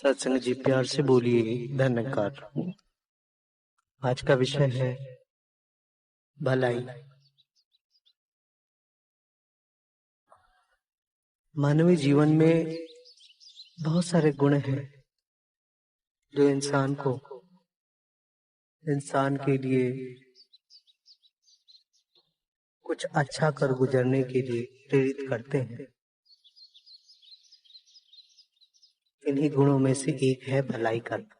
सत्संग जी प्यार से बोलिए धन्यकार। आज का विषय है भलाई। मानवीय जीवन में बहुत सारे गुण हैं जो इंसान के लिए कुछ अच्छा कर गुजरने के लिए प्रेरित करते हैं। इन्हीं गुणों में से एक है भलाई करना।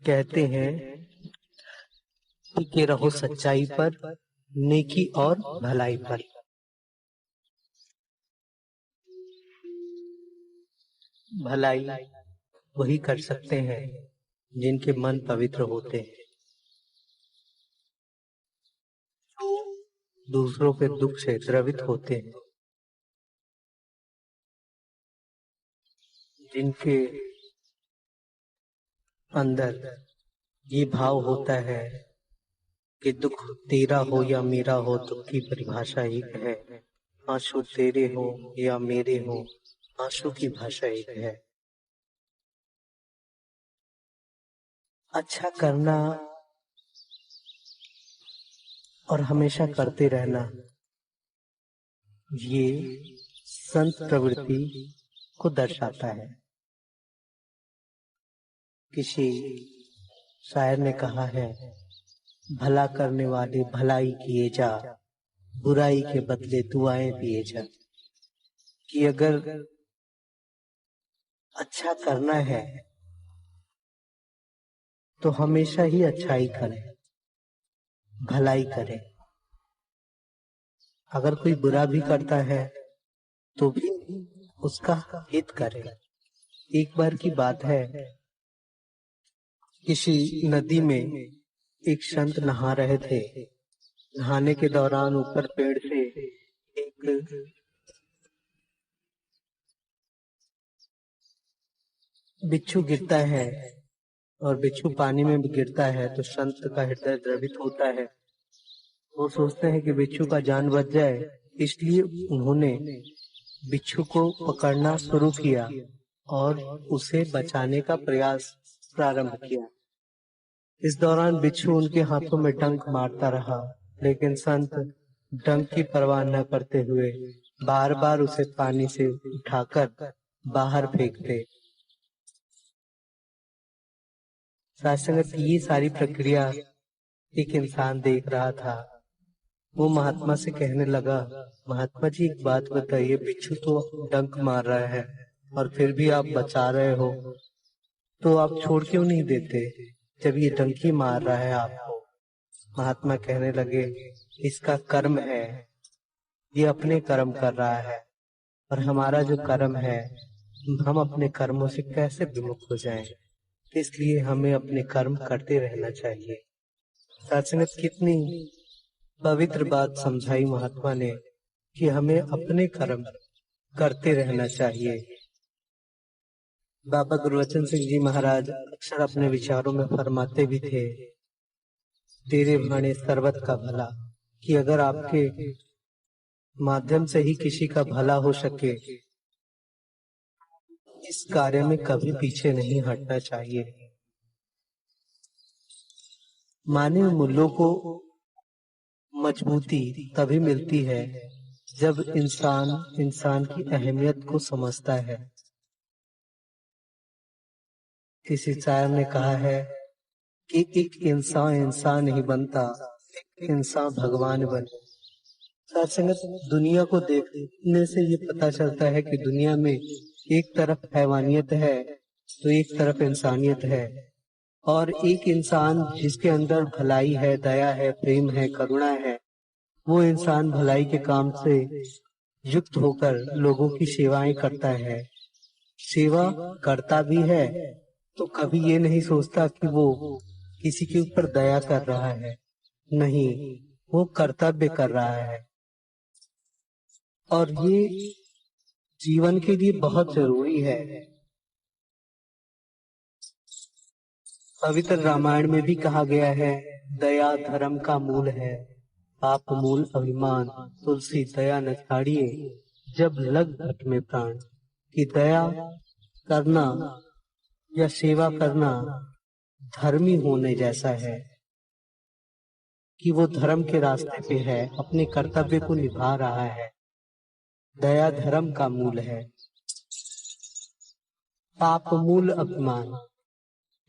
कहते हैं टिके रहो सच्चाई पर, नेकी और भलाई पर। भलाई वही कर सकते हैं जिनके मन पवित्र होते हैं, दूसरों के दुख से द्रवित होते हैं, जिनके अंदर ये भाव होता है कि दुख तेरा हो या मेरा हो, दुख की परिभाषा एक है। आंसू तेरे हो या मेरे हो, आंसू की भाषा एक है। अच्छा करना और हमेशा करते रहना, ये संत प्रवृत्ति को दर्शाता है। किसी शायर ने कहा है, भला करने वाले भलाई किए जा, बुराई के बदले दुआएं दिए जा। कि अगर अच्छा करना है तो हमेशा ही अच्छाई करें, भलाई करें। अगर कोई बुरा भी करता है तो भी उसका हित करें। एक बार की बात है, किसी नदी में एक संत नहा रहे थे। नहाने के दौरान ऊपर पेड़ से एक बिच्छू गिरता है और बिच्छू पानी में भी गिरता है तो संत का हृदय द्रवित होता है। वो सोचते हैं कि बिच्छू का जान बच जाए, इसलिए उन्होंने बिच्छू को पकड़ना शुरू किया और उसे बचाने का प्रयास प्रारंभ किया। इस दौरान बिच्छू उनके हाथों में डंक मारता रहा, लेकिन संत डंक की परवाह न करते हुए बार बार उसे पानी से उठाकर बाहर फेंकते। साधुसंगत की ये सारी प्रक्रिया एक इंसान देख रहा था। वो महात्मा से कहने लगा, महात्मा जी एक बात बताइए, बिच्छू तो डंक मार रहा है और फिर भी आप बचा रहे हो, तो आप छोड़ क्यों नहीं देते जब ये डंकी मार रहा है आपको? महात्मा कहने लगे, इसका कर्म है, ये अपने कर्म कर रहा है, और हमारा जो कर्म है, हम अपने कर्मों से कैसे विमुख हो जाएं? इसलिए हमें अपने कर्म करते रहना चाहिए। सत्संगत कितनी पवित्र बात समझाई महात्मा ने कि हमें अपने कर्म करते रहना चाहिए। बाबा गुरुवचन सिंह जी महाराज अक्सर अपने विचारों में फरमाते भी थे, तेरे भाणे सर्वत का भला, कि अगर आपके माध्यम से ही किसी का भला हो सके, इस कार्य में कभी पीछे नहीं हटना चाहिए। मानवीय मूल्यों को मजबूती तभी मिलती है जब इंसान की अहमियत को समझता है। किसी शायर ने कहा है कि एक इंसान नहीं बनता, एक इंसान भगवान बने। सत्संगत दुनिया को देखने से ये पता चलता है कि दुनिया में एक तरफ हैवानियत है तो एक तरफ इंसानियत है, और एक इंसान जिसके अंदर भलाई है, दया है, प्रेम है, करुणा है, वो इंसान भलाई के काम से युक्त होकर लोगों की सेवाएं करता है। सेवा करता भी है तो कभी ये नहीं सोचता कि वो किसी के ऊपर दया कर रहा है, नहीं, वो कर्तव्य कर रहा है। और ये जीवन के लिए बहुत जरूरी है। पवित्र रामायण में भी कहा गया है, दया धर्म का मूल है, पाप मूल अभिमान, तुलसी दया न छाड़िए, जब लग घट में प्राण। की दया करना या सेवा करना धर्मी होने जैसा है, कि वो धर्म के रास्ते पे है, अपने कर्तव्य को निभा रहा है। दया धर्म का मूल है। पाप मूल अभिमान,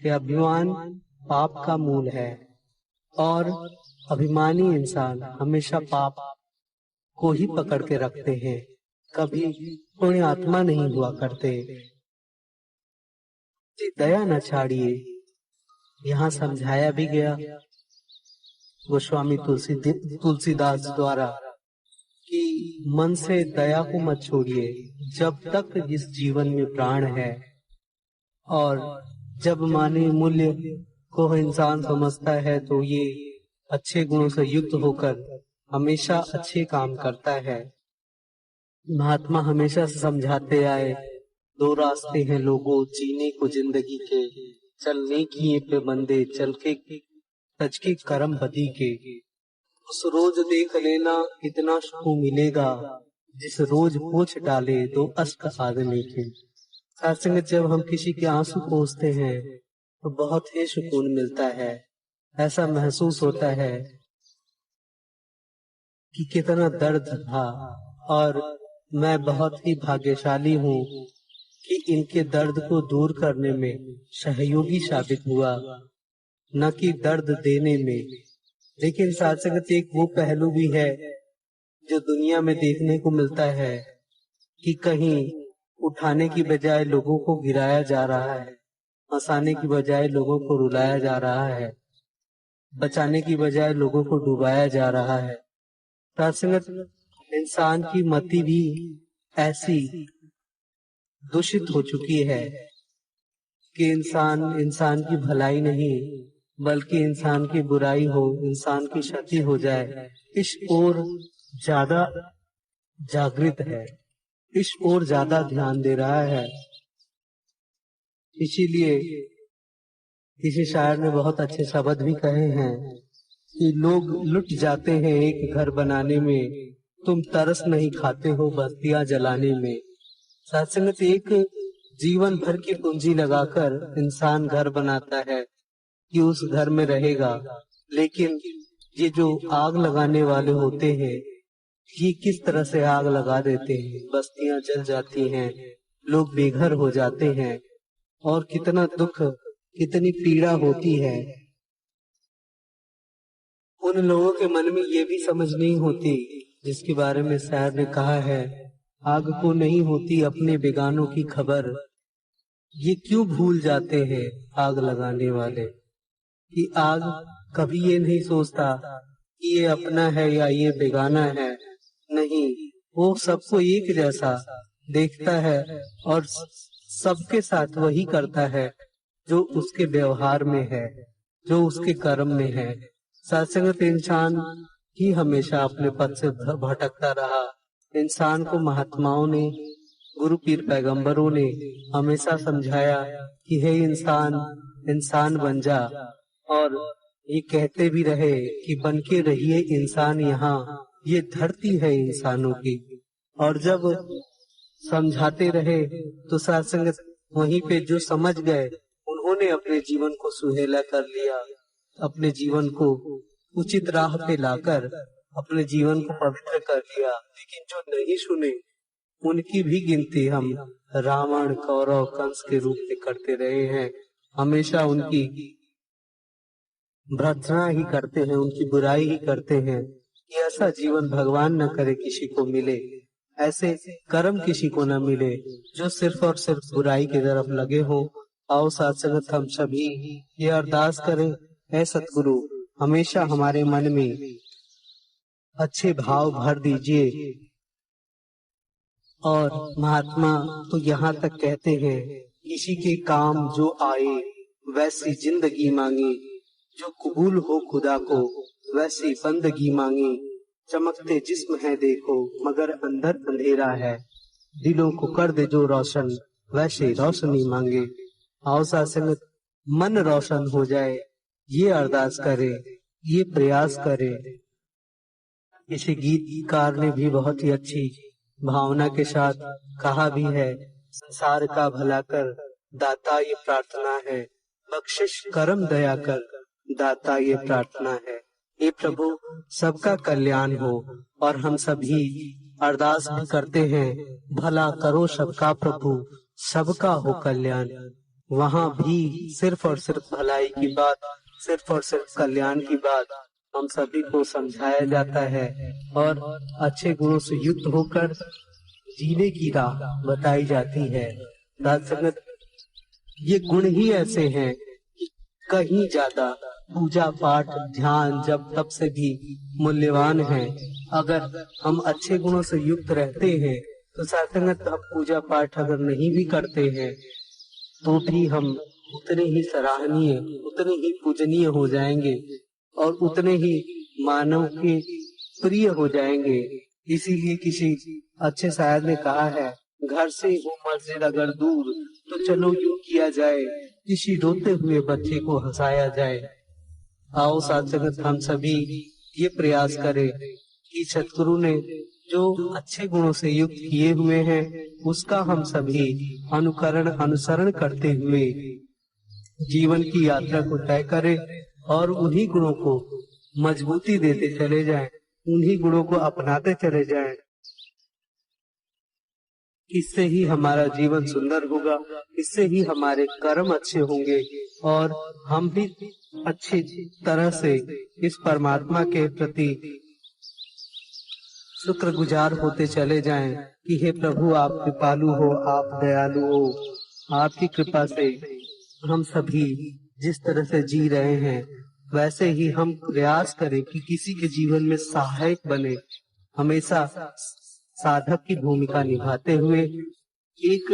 कि अभिमान पाप का मूल है और अभिमानी इंसान हमेशा पाप को ही पकड़ के रखते हैं, कभी पुण्य आत्मा नहीं हुआ करते। दया न छाड़िए, यहाँ समझाया भी गया गोस्वामी तुलसीदास द्वारा कि मन से दया को मत छोड़िए जब तक जिस जीवन में प्राण है। और जब मानवीय मूल्य को इंसान समझता है तो ये अच्छे गुणों से युक्त होकर हमेशा अच्छे काम करता है। महात्मा हमेशा से समझाते आए, दो रास्ते हैं लोगों जीने को जिंदगी के, चलने किए पे बंदे चल के सच के कर्म बदी के। उस रोज देख लेना इतना सुकून मिलेगा, जिस रोज पोंछ डाले दो अश्क आदमी के। सत्संग जब हम किसी के आंसू पोंछते हैं तो बहुत ही सुकून मिलता है। ऐसा महसूस होता है कि कितना दर्द था और मैं बहुत ही भाग्यशाली हूँ कि इनके दर्द को दूर करने में सहयोगी साबित हुआ, न कि दर्द देने में। लेकिन साथ संगत एक वो पहलू भी है जो दुनिया में देखने को मिलता है कि कहीं उठाने की बजाय लोगों को गिराया जा रहा है, हंसाने की बजाय लोगों को रुलाया जा रहा है, बचाने की बजाय लोगों को डुबाया जा रहा है। साथ संगत इंसान की मति भी ऐसी दूषित हो चुकी है कि इंसान की भलाई नहीं बल्कि इंसान की बुराई हो, इंसान की क्षति हो जाए, इस ओर ज्यादा जागृत है, इस ओर ज्यादा ध्यान दे रहा है। इसीलिए किसी शायर ने बहुत अच्छे शब्द भी कहे हैं कि लोग लुट जाते हैं एक घर बनाने में, तुम तरस नहीं खाते हो बस्तियां जलाने में। सत्संग एक जीवन भर की पूंजी लगाकर इंसान घर बनाता है कि उस घर में रहेगा, लेकिन ये जो आग लगाने वाले होते हैं ये किस तरह से आग लगा देते हैं, बस्तियां जल जाती हैं, लोग बेघर हो जाते हैं और कितना दुख कितनी पीड़ा होती है। उन लोगों के मन में ये भी समझ नहीं होती जिसके बारे में शायर ने कहा है, आग को नहीं होती अपने बेगानों की खबर। ये क्यों भूल जाते हैं आग लगाने वाले कि आग कभी ये नहीं सोचता कि ये अपना है या ये बेगाना है। नहीं, वो सबको एक जैसा देखता है और सबके साथ वही करता है जो उसके व्यवहार में है, जो उसके कर्म में है। सत्संगत इंसान ही हमेशा अपने पथ से भटकता रहा। इंसान को महात्माओं ने, गुरु पीर पैगंबरों ने हमेशा समझाया कि हे इंसान, इंसान बन जा, और ये कहते भी रहे कि बन के रहिए इंसान, यहाँ ये धरती है इंसानों की। और जब समझाते रहे तो सत्संगत वहीं पे जो समझ गए उन्होंने अपने जीवन को सुहेला कर लिया, अपने जीवन को उचित राह पे लाकर अपने जीवन को पवित्र कर लिया। लेकिन जो नहीं सुने उनकी भी गिनती हम रावण, कौरव, कंस के रूप में करते रहे हैं। हमेशा उनकी भर्त्सना ही करते हैं, उनकी बुराई ही करते हैं कि ऐसा जीवन भगवान न करे किसी को मिले, ऐसे कर्म किसी को न मिले जो सिर्फ और सिर्फ बुराई की तरफ लगे हो। आओ साथ संगत हम सभी ये अरदास करें, ऐ सतगुरु हमेशा हमारे मन में अच्छे भाव भर दीजिए। और महात्मा तो यहाँ तक कहते हैं, किसी के काम जो आए वैसी जिंदगी मांगे, जो कबूल हो खुदा को वैसी बंदगी मांगे। चमकते जिस्म है देखो मगर अंदर अंधेरा है, दिलों को कर दे जो रोशन वैसे रोशनी मांगे। आओ साथ मन रोशन हो जाए ये अरदास करे, ये प्रयास करे। किसी गीतकार ने भी बहुत ही अच्छी भावना के साथ कहा भी है संसार का भला कर, दाता ये प्रार्थना है। बख्शिश करम दया कर, दाता ये प्रार्थना है। हे प्रभु, सबका कल्याण हो। और हम सभी अरदास भी करते हैं, भला करो सबका प्रभु, सबका हो कल्याण। वहाँ भी सिर्फ और सिर्फ भलाई की बात, सिर्फ और सिर्फ कल्याण की बात हम सभी को समझाया जाता है और अच्छे गुणों से युक्त होकर जीने की राह बताई जाती है। साथ संगत, ये गुण ही ऐसे हैं कि कहीं ज्यादा पूजा पाठ ध्यान जब तब से भी मूल्यवान है। अगर हम अच्छे गुणों से युक्त रहते हैं तो साथ संगत, हम पूजा पाठ अगर नहीं भी करते हैं तो भी हम उतने ही सराहनीय, उतने ही पूजनीय हो जाएंगे और उतने ही मानव के प्रिय हो जाएंगे। इसीलिए किसी अच्छे शायर ने कहा है, घर से हो मस्जिद अगर दूर तो चलो यूं किया जाए, किसी रोते हुए बच्चे को हंसाया जाए। आओ साथ संगत, हम सभी ये प्रयास करें कि सतगुरु ने जो अच्छे गुणों से युक्त किए हुए हैं उसका हम सभी अनुकरण अनुसरण करते हुए जीवन की यात्रा को तय करें और उन्हीं गुणों को मजबूती देते चले जाएं, उन्हीं गुणों को अपनाते चले जाएं। इससे ही हमारा जीवन सुंदर होगा, इससे ही हमारे कर्म अच्छे होंगे और हम भी अच्छी तरह से इस परमात्मा के प्रति शुक्रगुजार होते चले जाएं कि हे प्रभु, आप कृपालु हो, आप दयालु हो। आपकी कृपा से हम सभी जिस तरह से जी रहे हैं वैसे ही हम प्रयास करें कि किसी के जीवन में सहायक बने, हमेशा साधक की भूमिका निभाते हुए एक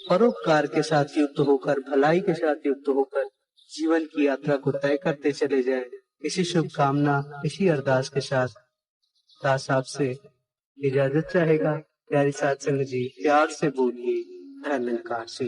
परोपकार के साथ युक्त होकर, भलाई के साथ युक्त होकर जीवन की यात्रा को तय करते चले जाएं। इसी शुभकामना, इसी अरदास के साथ दास साहब से इजाजत चाहेगा। प्यारी साध संगत जी, प्यार से बोलिए धन्यकार से।